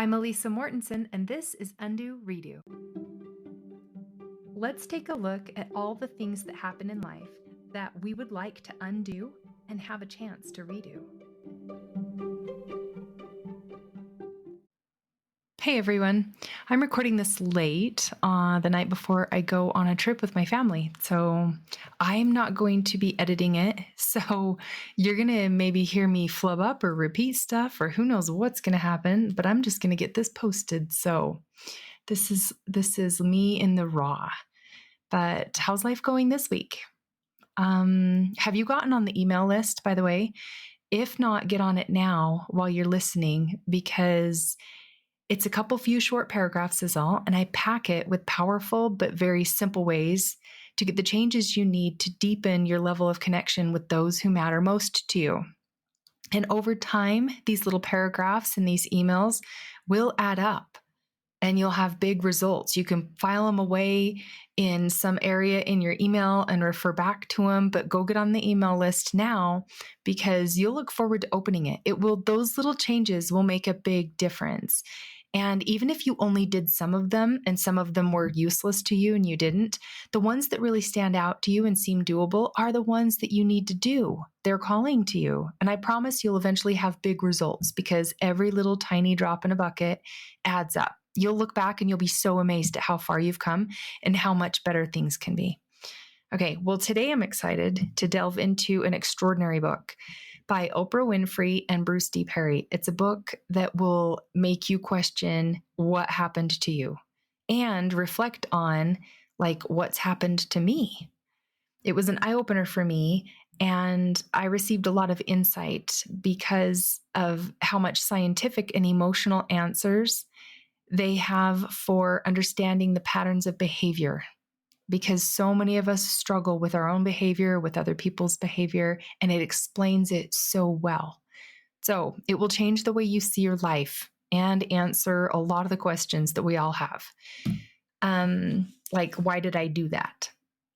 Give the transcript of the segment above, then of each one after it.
I'm Elisa Mortensen, and this is Undo Redo. Let's take a look at all the things that happen in life that we would like to undo and have a chance to redo. Hey everyone, I'm recording this late the night before I go on a trip with my family. So I'm not going to be editing it. So you're going to maybe hear me flub up or repeat stuff, or who knows what's going to happen, but I'm just going to get this posted. So this is me in the raw. But how's life going this week? Have you gotten on the email list, by the way? If not, get on it now while you're listening, because it's a few short paragraphs is all, and I pack it with powerful but very simple ways to get the changes you need to deepen your level of connection with those who matter most to you. And over time, these little paragraphs in these emails will add up and you'll have big results. You can file them away in some area in your email and refer back to them, but go get on the email list now because you'll look forward to opening it. Those little changes will make a big difference. And even if you only did some of them and some of them were useless to you and you didn't, the ones that really stand out to you and seem doable are the ones that you need to do. They're calling to you. And I promise you'll eventually have big results because every little tiny drop in a bucket adds up. You'll look back and you'll be so amazed at how far you've come and how much better things can be. Okay, well, today I'm excited to delve into an extraordinary book by Oprah Winfrey and Bruce Perry. It's a book that will make you question what happened to you and reflect on what's happened to me. It was an eye-opener for me, and I received a lot of insight because of how much scientific and emotional answers they have for understanding the patterns of behavior, because so many of us struggle with our own behavior, with other people's behavior, and it explains it so well. So it will change the way you see your life and answer a lot of the questions that we all have. Like, why did I do that?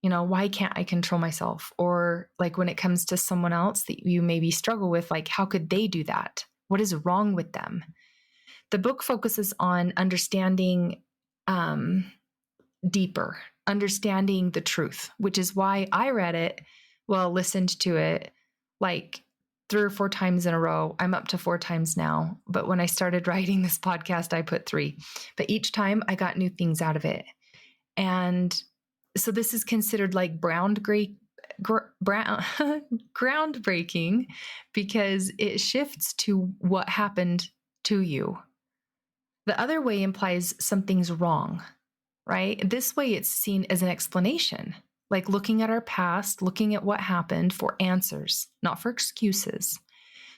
Why can't I control myself? Or when it comes to someone else that you maybe struggle with, how could they do that? What is wrong with them? The book focuses on understanding deeper, understanding the truth, which is why I read it, listened to it 3 or 4 times in a row. I'm up to 4 times now. But when I started writing this podcast, I put 3. But each time I got new things out of it. And so this is considered groundbreaking because it shifts to what happened to you. The other way implies something's wrong, right? This way it's seen as an explanation, like looking at our past, looking at what happened for answers, not for excuses.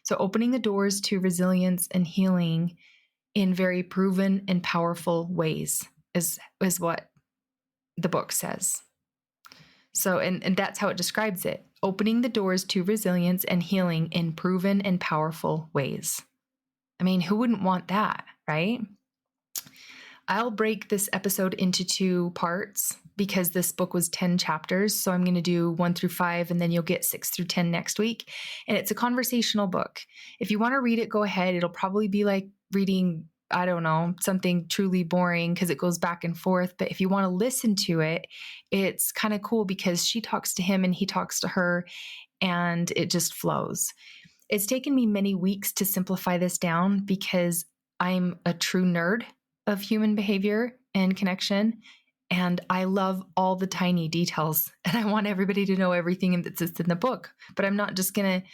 So opening the doors to resilience and healing in very proven and powerful ways is what the book says. So, and that's how it describes it. Opening the doors to resilience and healing in proven and powerful ways. I mean, who wouldn't want that, right? I'll break this episode into 2 parts because this book was 10 chapters. So I'm going to do 1 through 5, and then you'll get 6 through 10 next week. And it's a conversational book. If you want to read it, go ahead. It'll probably be like reading, I don't know, something truly boring because it goes back and forth. But if you want to listen to it, it's kind of cool because she talks to him and he talks to her and it just flows. It's taken me many weeks to simplify this down because I'm a true nerd of human behavior and connection. And I love all the tiny details. And I want everybody to know everything that's in the book. But I'm not just going to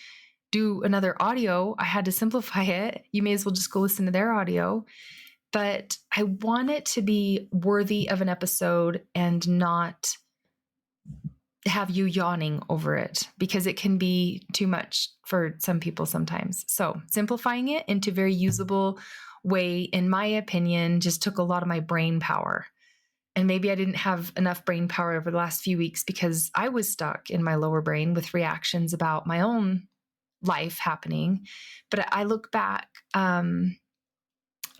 do another audio. I had to simplify it. You may as well just go listen to their audio. But I want it to be worthy of an episode and not have you yawning over it because it can be too much for some people sometimes. So simplifying it into very usable way, in my opinion, just took a lot of my brain power. And maybe I didn't have enough brain power over the last few weeks because I was stuck in my lower brain with reactions about my own life happening. But I look back on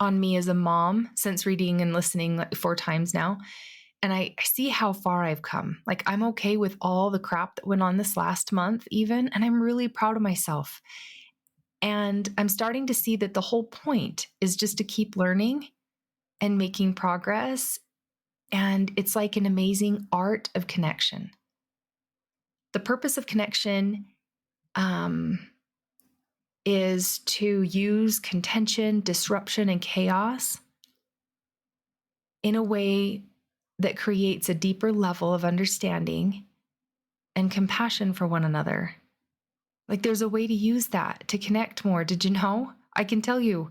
me as a mom since reading and listening 4 times now. And I see how far I've come. I'm okay with all the crap that went on this last month even. And I'm really proud of myself. And I'm starting to see that the whole point is just to keep learning and making progress. And it's like an amazing art of connection. The purpose of connection is to use contention, disruption, and chaos in a way that creates a deeper level of understanding and compassion for one another. Like there's a way to use that to connect more. Did you know? I can tell you.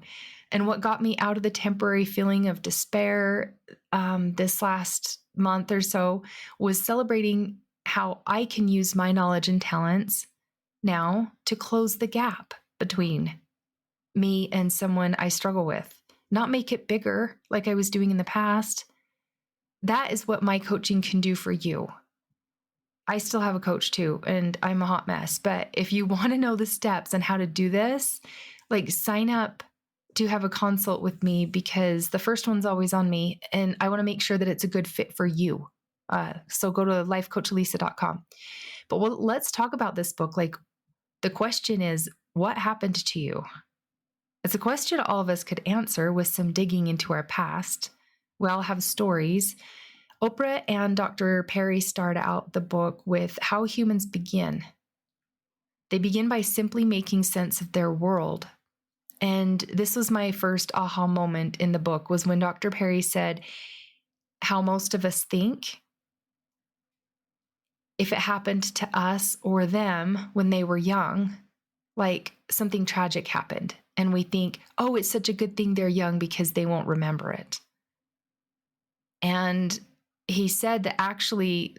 And what got me out of the temporary feeling of despair this last month or so was celebrating how I can use my knowledge and talents now to close the gap between me and someone I struggle with, not make it bigger like I was doing in the past. That is what my coaching can do for you. I still have a coach too, and I'm a hot mess. But if you want to know the steps on how to do this, like sign up to have a consult with me, because the first one's always on me and I want to make sure that it's a good fit for you. So go to lifecoachlisa.com. But let's talk about this book. Like the question is, what happened to you? It's a question all of us could answer with some digging into our past. We all have stories. Oprah and Dr. Perry start out the book with how humans begin. They begin by simply making sense of their world. And this was my first aha moment in the book, was when Dr. Perry said how most of us think if it happened to us or them when they were young, like something tragic happened. And we think, oh, it's such a good thing they're young because they won't remember it. And he said that actually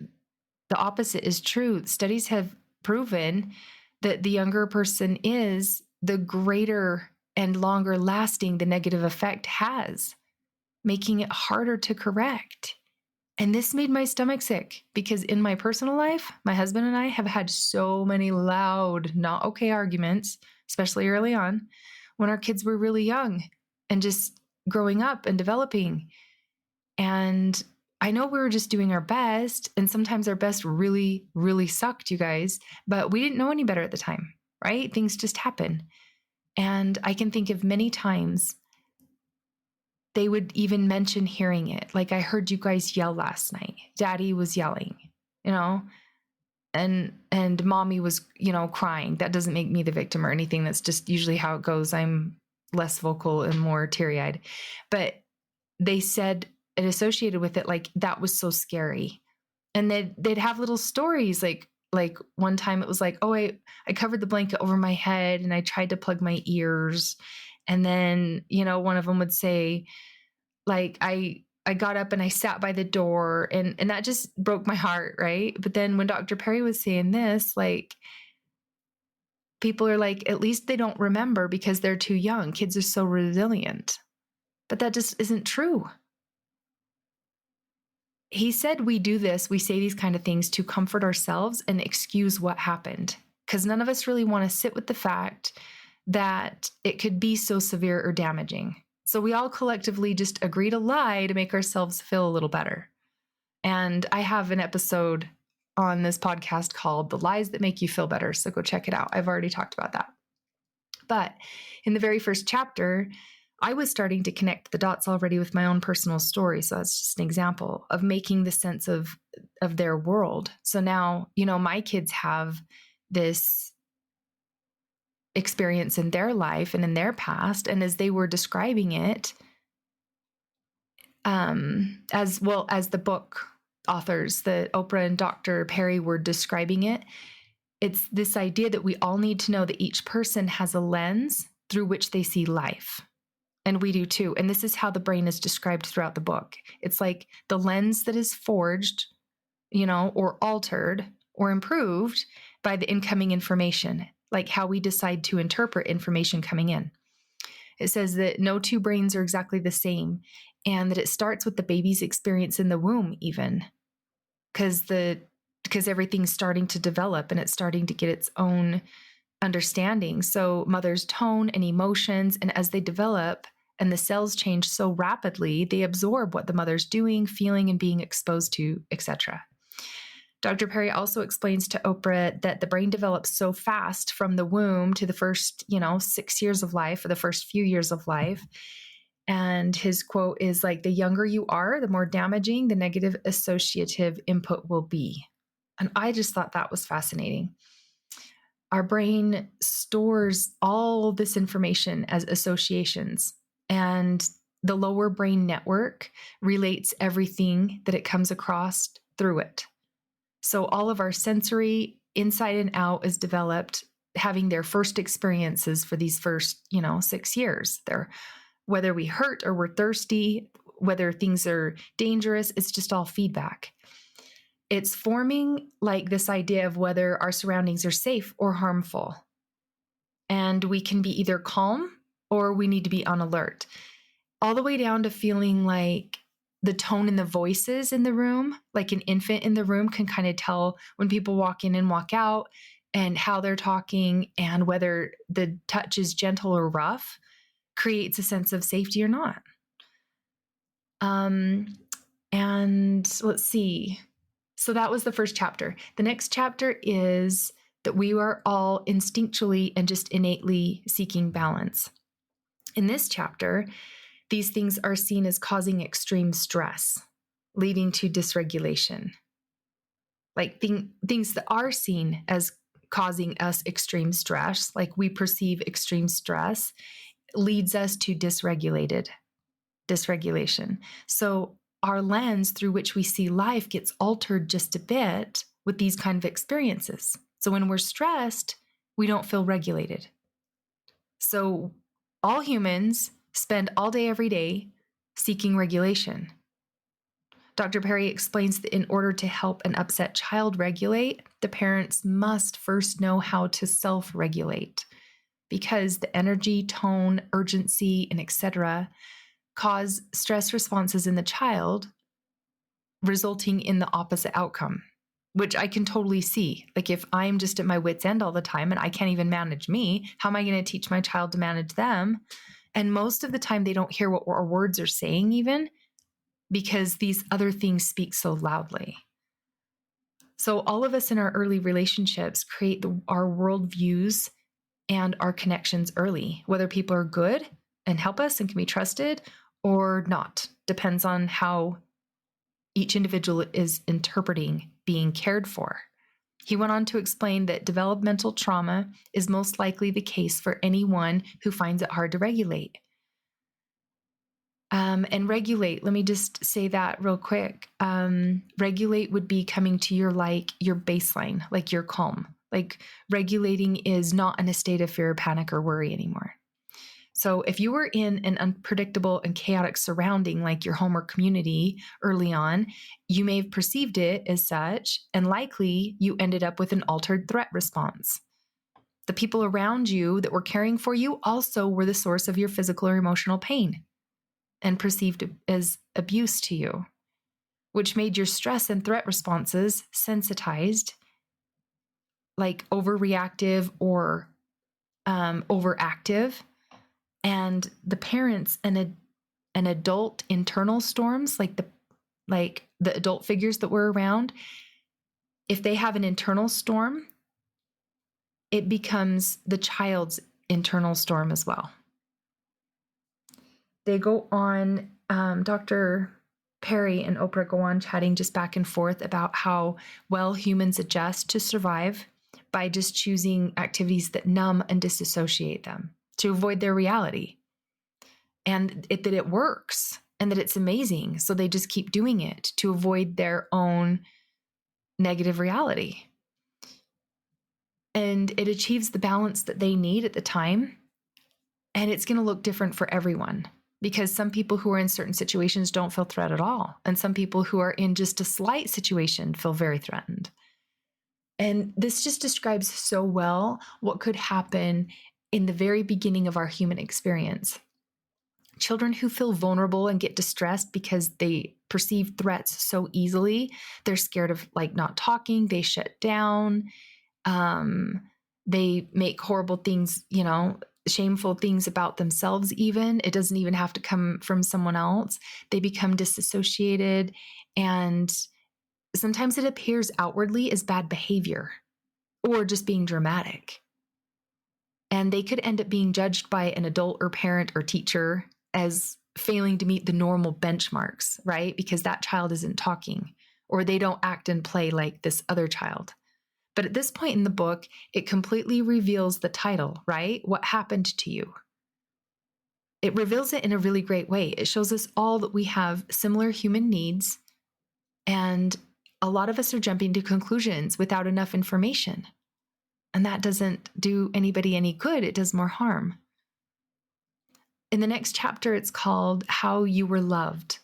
the opposite is true. Studies have proven that the younger a person is, the greater and longer lasting the negative effect has, making it harder to correct. And this made my stomach sick, because in my personal life, my husband and I have had so many loud, not okay arguments, especially early on when our kids were really young and just growing up and developing. And I know we were just doing our best, and sometimes our best really, really sucked, you guys, but we didn't know any better at the time, right? Things just happen. And I can think of many times they would even mention hearing it. Like, I heard you guys yell last night. Daddy was yelling, and mommy was, crying. That doesn't make me the victim or anything. That's just usually how it goes. I'm less vocal and more teary-eyed. But they said it associated with it, like that was so scary. And they'd have little stories, like one time it was like, oh, I covered the blanket over my head and I tried to plug my ears. And then, one of them would say, like, I got up and I sat by the door, and that just broke my heart, right? But then when Dr. Perry was saying this, like, people are like, at least they don't remember because they're too young. Kids are so resilient. But that just isn't true. He said we do this, we say these kind of things to comfort ourselves and excuse what happened, because none of us really want to sit with the fact that it could be so severe or damaging. So we all collectively just agree to lie to make ourselves feel a little better. And I have an episode on this podcast called The Lies That Make You Feel Better, so go check it out. I've already talked about that. But in the very first chapter, I was starting to connect the dots already with my own personal story. So that's just an example of making the sense of their world. So now, my kids have this experience in their life and in their past. And as they were describing it, as well as the book authors, that Oprah and Dr. Perry were describing it, it's this idea that we all need to know that each person has a lens through which they see life. And we do too. And this is how the brain is described throughout the book. It's like the lens that is forged, or altered or improved by the incoming information, like how we decide to interpret information coming in. It says that no two brains are exactly the same, and that it starts with the baby's experience in the womb, even because everything's starting to develop and it's starting to get its own understanding. So mother's tone and emotions, and as they develop and the cells change so rapidly, they absorb what the mother's doing, feeling, and being exposed to, etc. Dr. Perry also explains to Oprah that the brain develops so fast from the womb to the first, 6 years of life, or the first few years of life. And his quote is like, the younger you are, the more damaging the negative associative input will be. And I just thought that was fascinating. Our brain stores all this information as associations, and the lower brain network relates everything that it comes across through it. So all of our sensory inside and out is developed having their first experiences for these first, 6 years. Whether we hurt or we're thirsty, whether things are dangerous, it's just all feedback. It's forming like this idea of whether our surroundings are safe or harmful. And we can be either calm or we need to be on alert. All the way down to feeling like the tone in the voices in the room, like an infant in the room can kind of tell when people walk in and walk out and how they're talking, and whether the touch is gentle or rough creates a sense of safety or not. And let's see. So that was the first chapter. The next chapter is that we are all instinctually and just innately seeking balance. In this chapter, these things are seen as causing extreme stress, leading to dysregulation. Like things that are seen as causing us extreme stress, like we perceive extreme stress, leads us to dysregulation. So our lens through which we see life gets altered just a bit with these kind of experiences. So when we're stressed, we don't feel regulated. So all humans spend all day, every day seeking regulation. Dr. Perry explains that in order to help an upset child regulate, the parents must first know how to self-regulate, because the energy, tone, urgency, and etc. cause stress responses in the child, resulting in the opposite outcome, which I can totally see. Like if I'm just at my wit's end all the time and I can't even manage me, how am I going to teach my child to manage them? And most of the time they don't hear what our words are saying even, because these other things speak so loudly. So all of us in our early relationships create our worldviews and our connections early, whether people are good and help us and can be trusted or not. Depends on how each individual is interpreting being cared for. He went on to explain that developmental trauma is most likely the case for anyone who finds it hard to regulate. And regulate, let me just say that real quick. Regulate would be coming to your baseline, like your calm. Like regulating is not in a state of fear, panic, or worry anymore. So if you were in an unpredictable and chaotic surrounding like your home or community early on, you may have perceived it as such, and likely you ended up with an altered threat response. The people around you that were caring for you also were the source of your physical or emotional pain and perceived as abuse to you, which made your stress and threat responses sensitized, like overreactive or overactive. And the parents and an adult internal storms, like the adult figures that were around, if they have an internal storm, it becomes the child's internal storm as well. They go on, Dr. Perry and Oprah go on chatting just back and forth about how well humans adjust to survive by just choosing activities that numb and disassociate them to avoid their reality, and that it works and that it's amazing. So they just keep doing it to avoid their own negative reality. And it achieves the balance that they need at the time. And it's going to look different for everyone, because some people who are in certain situations don't feel threat at all. And some people who are in just a slight situation feel very threatened. And this just describes so well what could happen in the very beginning of our human experience. Children who feel vulnerable and get distressed because they perceive threats so easily, they're scared of not talking, they shut down, they make horrible things, shameful things about themselves even. It doesn't even have to come from someone else. They become disassociated, and Sometimes it appears outwardly as bad behavior or just being dramatic. And they could end up being judged by an adult or parent or teacher as failing to meet the normal benchmarks, right? Because that child isn't talking, or they don't act and play like this other child. But at this point in the book, it completely reveals the title, right? What happened to you? It reveals it in a really great way. It shows us all that we have similar human needs, and a lot of us are jumping to conclusions without enough information. And that doesn't do anybody any good. It does more harm. In the next chapter, it's called How You Were Loved.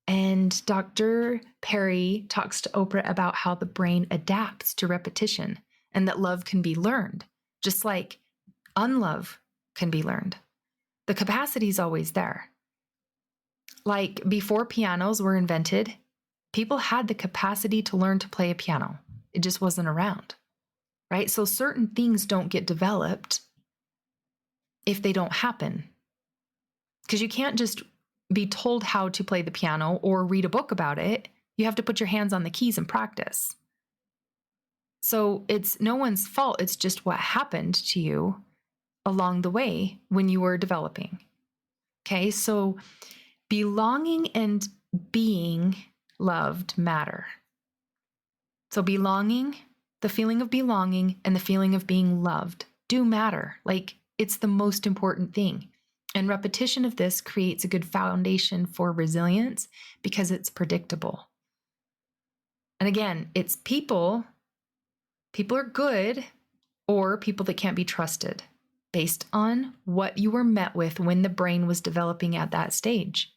And Dr. Perry talks to Oprah about how the brain adapts to repetition and that love can be learned, just like unlove can be learned. The capacity is always there. Like before pianos were invented, people had the capacity to learn to play a piano. It just wasn't around, right? So certain things don't get developed if they don't happen. Because you can't just be told how to play the piano or read a book about it. You have to put your hands on the keys and practice. So it's no one's fault. It's just what happened to you along the way when you were developing. Okay, so belonging and being loved matter. So belonging, the feeling of belonging and the feeling of being loved do matter. Like it's the most important thing. And repetition of this creates a good foundation for resilience because it's predictable. And again, it's people are good or people that can't be trusted based on what you were met with when the brain was developing at that stage.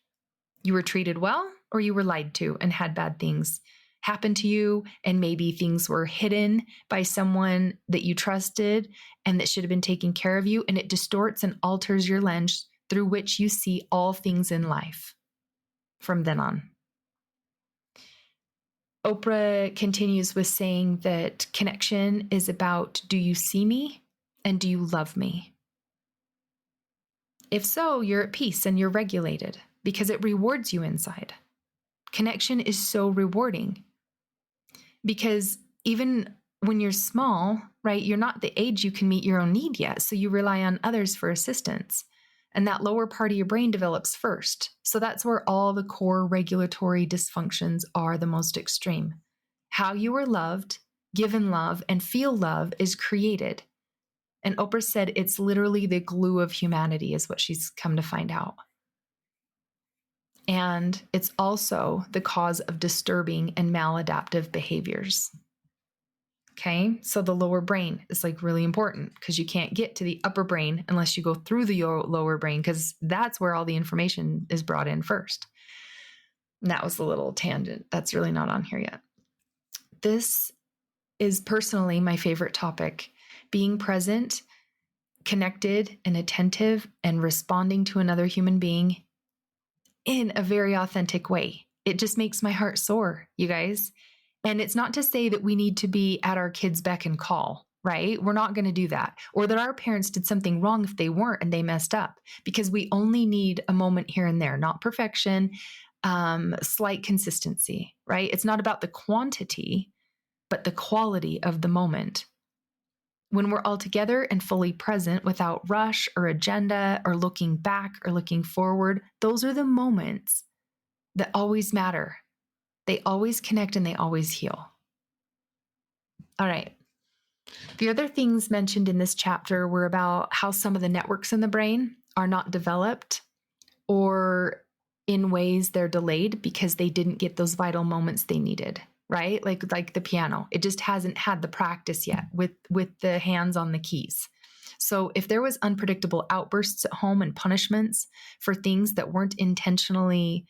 You were treated well or you were lied to and had bad things happen to you, and maybe things were hidden by someone that you trusted and that should have been taking care of you, and it distorts and alters your lens through which you see all things in life from then on. Oprah continues with saying that connection is about, do you see me and do you love me? If so, you're at peace and you're regulated because it rewards you inside. Connection is so rewarding because even when you're small, right, you're not the age you can meet your own need yet. So you rely on others for assistance. And that lower part of your brain develops first. So that's where all the core regulatory dysfunctions are the most extreme. How you are loved, given love, and feel love is created. And Oprah said it's literally the glue of humanity, is what she's come to find out. And it's also the cause of disturbing and maladaptive behaviors. Okay, so the lower brain is like really important because you can't get to the upper brain unless you go through the lower brain because that's where all the information is brought in first. And that was a little tangent. That's really not on here yet. This is personally my favorite topic. Being present, connected, and attentive, and responding to another human being in a very authentic way. It just makes my heart soar, you guys. And it's not to say that we need to be at our kids' beck and call, right? We're not going to do that. Or that our parents did something wrong if they weren't and they messed up, because we only need a moment here and there, not perfection, slight consistency, right? It's not about the quantity, but the quality of the moment. When we're all together and fully present without rush or agenda or looking back or looking forward, those are the moments that always matter. They always connect and they always heal. All right. The other things mentioned in this chapter were about how some of the networks in the brain are not developed, or in ways they're delayed because they didn't get those vital moments they needed, right? Like the piano. It just hasn't had the practice yet with the hands on the keys. So if there was unpredictable outbursts at home and punishments for things that weren't intentionally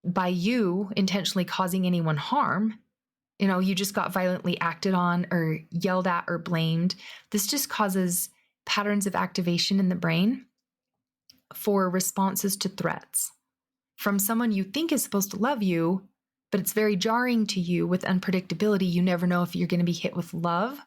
by you intentionally causing anyone harm, you just got violently acted on or yelled at or blamed, this just causes patterns of activation in the brain for responses to threats from someone you think is supposed to love you, but it's very jarring to you with unpredictability. You never know if you're going to be hit with love,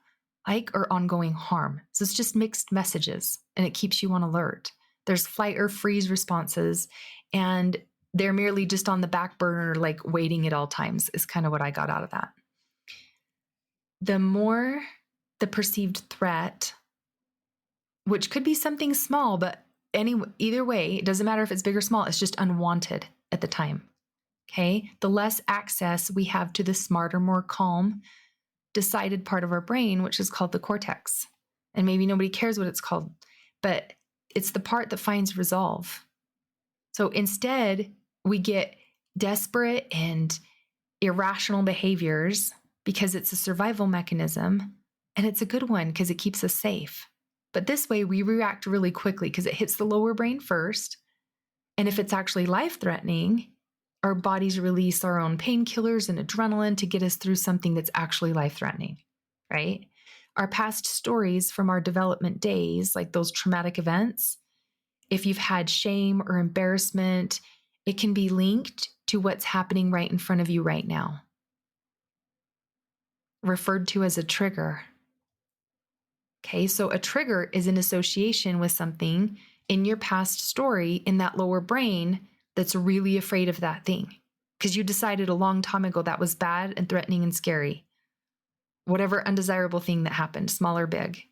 or ongoing harm. So it's just mixed messages and it keeps you on alert. There's flight or freeze responses, and They're merely just on the back burner, like waiting at all times, is kind of what I got out of that. The more the perceived threat, which could be something small, but either way, it doesn't matter if it's big or small, it's just unwanted at the time. Okay. The less access we have to the smarter, more calm, decided part of our brain, which is called the cortex. And maybe nobody cares what it's called, but it's the part that finds resolve. So instead, we get desperate and irrational behaviors because it's a survival mechanism, and it's a good one because it keeps us safe. But this way, we react really quickly because it hits the lower brain first. And if it's actually life-threatening, our bodies release our own painkillers and adrenaline to get us through something that's actually life-threatening, right? Our past stories from our development days, like those traumatic events, if you've had shame or embarrassment, it can be linked to what's happening right in front of you right now, referred to as a trigger. Okay, so a trigger is an association with something in your past story in that lower brain that's really afraid of that thing because you decided a long time ago that was bad and threatening and scary. Whatever undesirable thing that happened, small or big.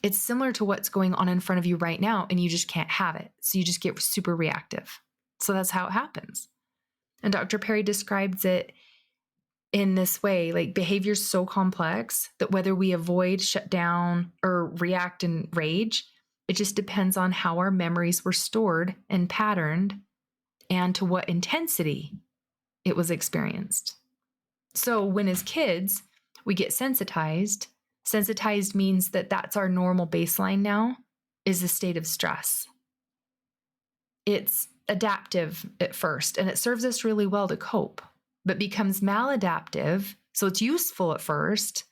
It's similar to what's going on in front of you right now, and you just can't have it. So you just get super reactive. So that's how it happens. And Dr. Perry describes it in this way, like behavior's so complex that whether we avoid, shut down, or react in rage, it just depends on how our memories were stored and patterned and to what intensity it was experienced. So when as kids, we get sensitized. Sensitized means that that's our normal baseline now, is a state of stress. It's adaptive at first, and it serves us really well to cope, but becomes maladaptive. So it's useful at first,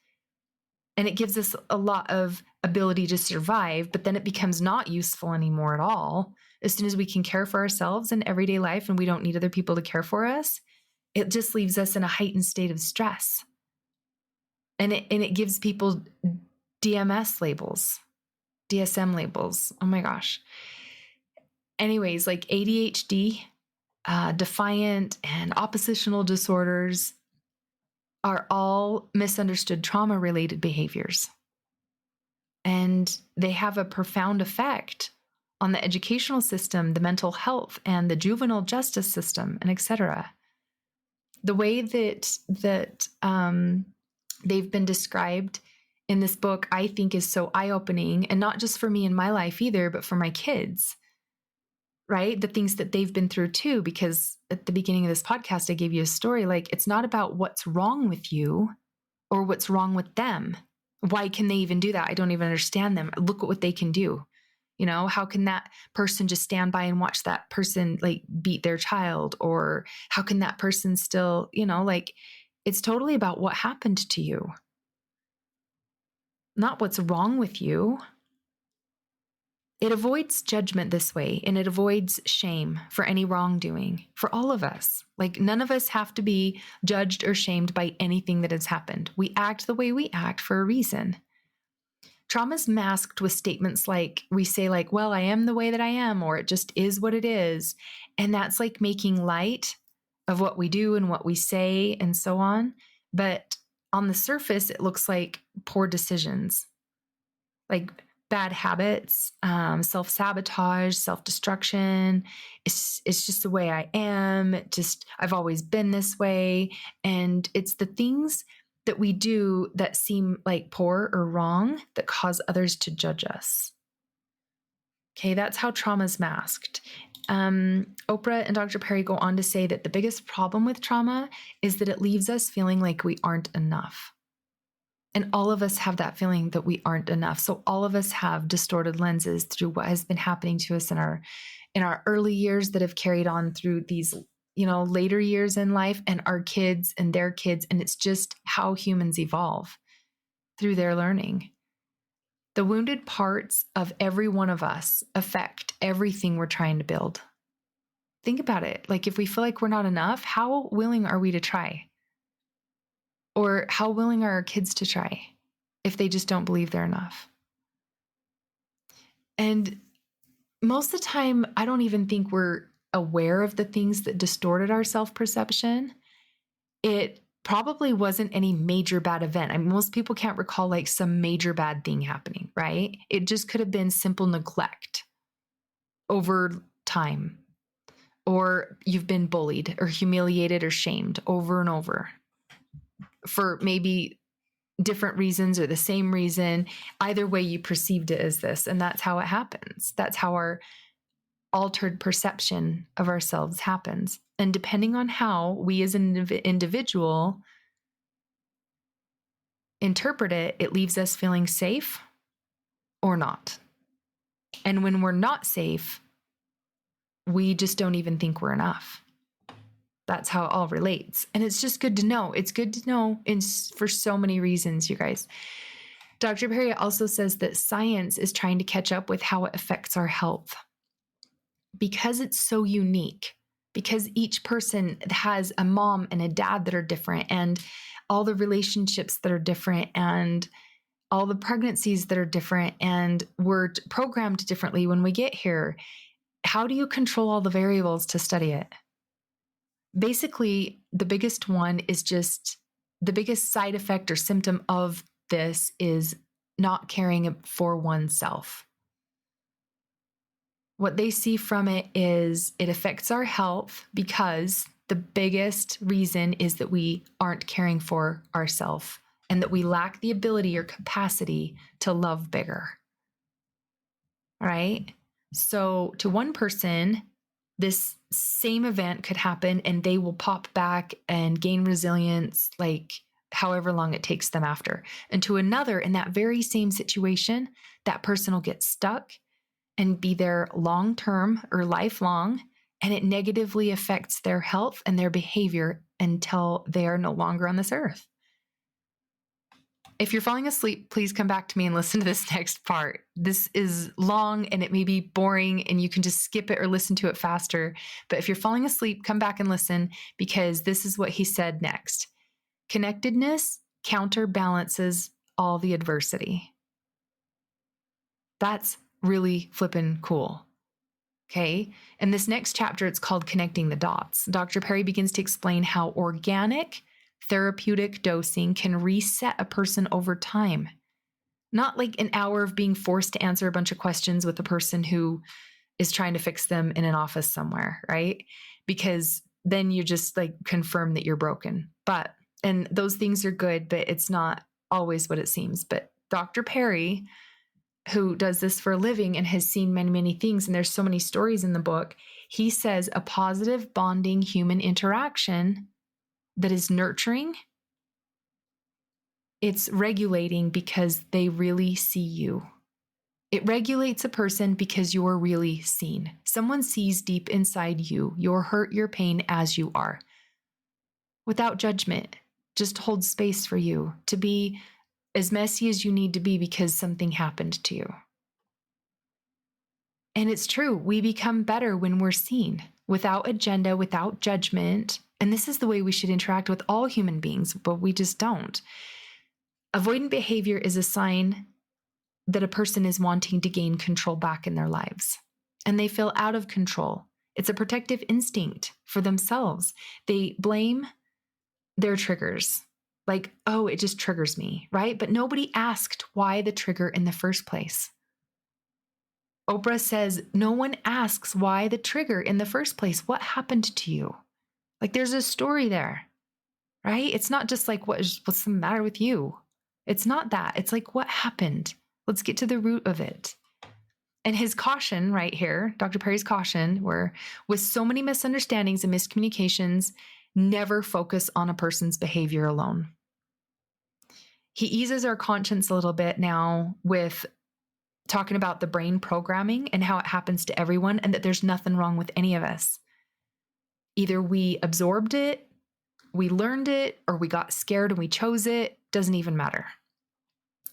and it gives us a lot of ability to survive, but then it becomes not useful anymore at all. As soon as we can care for ourselves in everyday life and we don't need other people to care for us, it just leaves us in a heightened state of stress. And it gives people DMS labels, DSM labels. Oh my gosh. Anyways, like ADHD, defiant and oppositional disorders are all misunderstood trauma-related behaviors. And they have a profound effect on the educational system, the mental health, and the juvenile justice system, and et cetera. The way that they've been described in this book, I think, is so eye-opening, and not just for me in my life either, but for my kids, right? The things that they've been through too, because at the beginning of this podcast, I gave you a story. Like, it's not about what's wrong with you or what's wrong with them. Why can they even do that? I don't even understand them. Look at what they can do. You know, how can that person just stand by and watch that person like beat their child? Or how can that person still, you know, like, it's totally about what happened to you, not what's wrong with you. It avoids judgment this way, and it avoids shame for any wrongdoing for all of us. Like, none of us have to be judged or shamed by anything that has happened. We act the way we act for a reason. Trauma's masked with statements like, we say like, well, I am the way that I am, or it just is what it is. And that's like making light of what we do and what we say and so on. But on the surface, it looks like poor decisions, like bad habits, self-sabotage, self-destruction. It's just the way I am. I've always been this way. And it's the things that we do that seem like poor or wrong that cause others to judge us. Okay, that's how trauma's masked. Oprah and Dr. Perry go on to say that the biggest problem with trauma is that it leaves us feeling like we aren't enough. And all of us have that feeling that we aren't enough. So all of us have distorted lenses through what has been happening to us in our early years that have carried on through these, you know, later years in life, and our kids and their kids. And it's just how humans evolve through their learning. The wounded parts of every one of us affect everything we're trying to build. Think about it. Like, if we feel like we're not enough, how willing are we to try? Or how willing are our kids to try if they just don't believe they're enough? And most of the time, I don't even think we're aware of the things that distorted our self-perception, it probably wasn't any major bad event. I mean, most people can't recall like some major bad thing happening, right? It just could have been simple neglect over time, or you've been bullied or humiliated or shamed over and over for maybe different reasons or the same reason. Either way, you perceived it as this, and that's how it happens. That's how our altered perception of ourselves happens. And depending on how we as an individual interpret it, it leaves us feeling safe or not. And when we're not safe, we just don't even think we're enough. That's how it all relates. And it's just good to know. It's good to know for so many reasons, you guys. Dr. Perry also says that science is trying to catch up with how it affects our health because it's so unique, because each person has a mom and a dad that are different, and all the relationships that are different, and all the pregnancies that are different, and we're programmed differently when we get here. How do you control all the variables to study it? Basically, the biggest one is just the biggest side effect or symptom of this is not caring for oneself. What they see from it is it affects our health because the biggest reason is that we aren't caring for ourselves and that we lack the ability or capacity to love bigger. All right? So to one person, this same event could happen and they will pop back and gain resilience like however long it takes them after. And to another, in that very same situation, that person will get stuck and be there long-term or lifelong, and it negatively affects their health and their behavior until they are no longer on this earth. If you're falling asleep, please come back to me and listen to this next part. This is long and it may be boring and you can just skip it or listen to it faster. But if you're falling asleep, come back and listen because this is what he said next. Connectedness counterbalances all the adversity. That's really flippin' cool. Okay. And this next chapter, it's called Connecting the Dots. Dr. Perry begins to explain how organic therapeutic dosing can reset a person over time. Not like an hour of being forced to answer a bunch of questions with a person who is trying to fix them in an office somewhere, right? Because then you just like confirm that you're broken. And those things are good, but it's not always what it seems. But Dr. Perry, who does this for a living and has seen many, many things, and there's so many stories in the book, he says a positive bonding human interaction that is nurturing, it's regulating because they really see you. It regulates a person because you're really seen. Someone sees deep inside you, your hurt, your pain as you are. Without judgment, just hold space for you to be as messy as you need to be because something happened to you. And it's true, we become better when we're seen, without agenda, without judgment. And this is the way we should interact with all human beings, but we just don't. Avoidant behavior is a sign that a person is wanting to gain control back in their lives, and they feel out of control. It's a protective instinct for themselves. They blame their triggers, like, oh, it just triggers me, right? But nobody asked why the trigger in the first place. Oprah says, no one asks why the trigger in the first place. What happened to you? Like, there's a story there, right? It's not just like, what's the matter with you? It's not that. It's like, what happened? Let's get to the root of it. And his caution right here, Dr. Perry's caution, were with so many misunderstandings and miscommunications, never focus on a person's behavior alone. He eases our conscience a little bit now with talking about the brain programming and how it happens to everyone and that there's nothing wrong with any of us. Either we absorbed it, we learned it, or we got scared and we chose it. Doesn't even matter.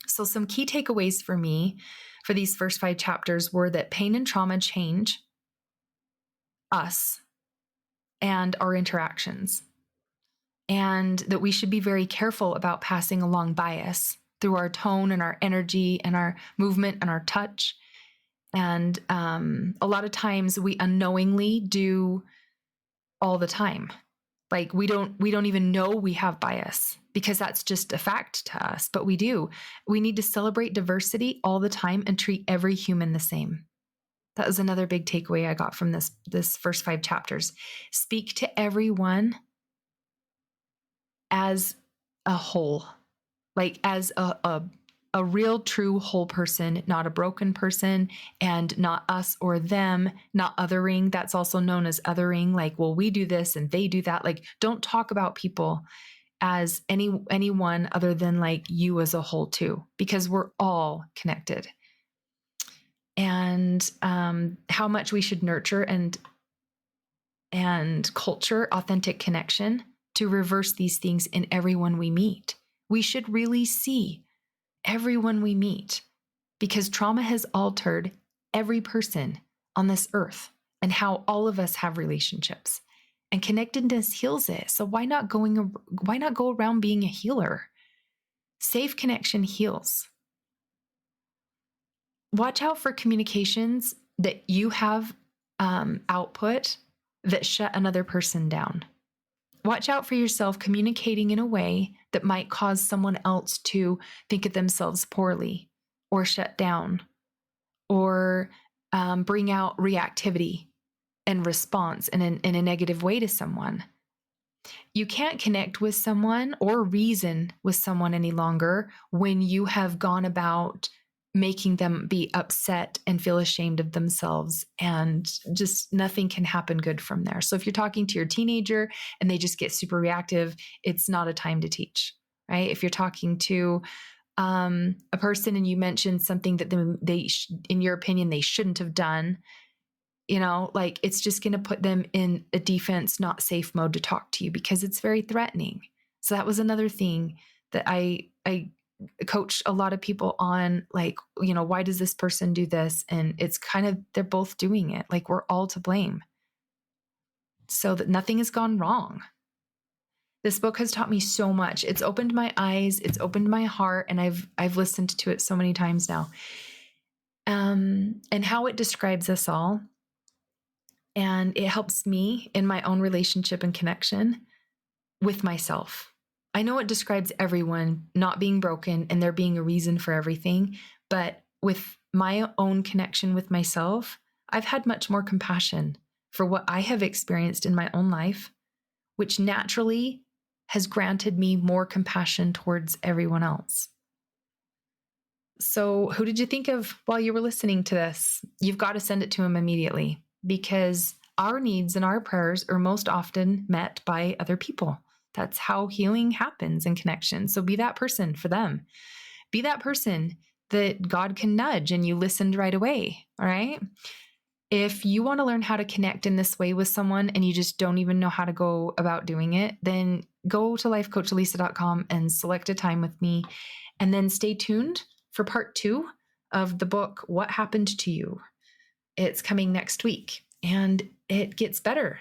So some key takeaways for me for these first 5 chapters were that pain and trauma change us and our interactions, and that we should be very careful about passing along bias through our tone and our energy and our movement and our touch. And a lot of times we unknowingly do all the time. Like we don't even know we have bias because that's just a fact to us, but we do. We need to celebrate diversity all the time and treat every human the same. That was another big takeaway I got from this first 5 chapters. Speak to everyone as a whole, like as a real, true, whole person, not a broken person, and not us or them, not othering. That's also known as othering. Like, well, we do this and they do that. Like, don't talk about people as anyone other than like you as a whole too, because we're all connected. And how much we should nurture and culture authentic connection to reverse these things in everyone we meet. We should really see everyone we meet, because trauma has altered every person on this earth and how all of us have relationships, and connectedness heals it. So why not go around being a healer? Safe connection heals. Watch out for communications that you have output that shut another person down. Watch out for yourself communicating in a way that might cause someone else to think of themselves poorly or shut down or bring out reactivity and response in a negative way to someone. You can't connect with someone or reason with someone any longer when you have gone about making them be upset and feel ashamed of themselves, and just nothing can happen good from there. So if you're talking to your teenager and they just get super reactive, it's not a time to teach, right? If you're talking to a person and you mentioned something that they in your opinion, they shouldn't have done, like it's just going to put them in a defense, not safe mode to talk to you because it's very threatening. So that was another thing that I coach a lot of people on, like, why does this person do this? And it's kind of, they're both doing it. Like we're all to blame so that nothing has gone wrong. This book has taught me so much. It's opened my eyes. It's opened my heart. And I've listened to it so many times now. And how it describes us all. And it helps me in my own relationship and connection with myself. I know it describes everyone not being broken and there being a reason for everything, but with my own connection with myself, I've had much more compassion for what I have experienced in my own life, which naturally has granted me more compassion towards everyone else. So who did you think of while you were listening to this? You've got to send it to him immediately, because our needs and our prayers are most often met by other people. That's how healing happens in connection. So be that person for them. Be that person that God can nudge and you listened right away. All right. If you want to learn how to connect in this way with someone and you just don't even know how to go about doing it, then go to lifecoachalisa.com and select a time with me. And then stay tuned for part 2 of the book, What Happened to You? It's coming next week and it gets better.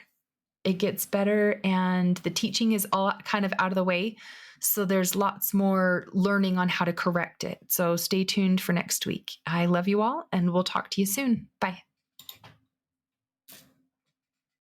It gets better and the teaching is all kind of out of the way. So there's lots more learning on how to correct it. So stay tuned for next week. I love you all and we'll talk to you soon. Bye.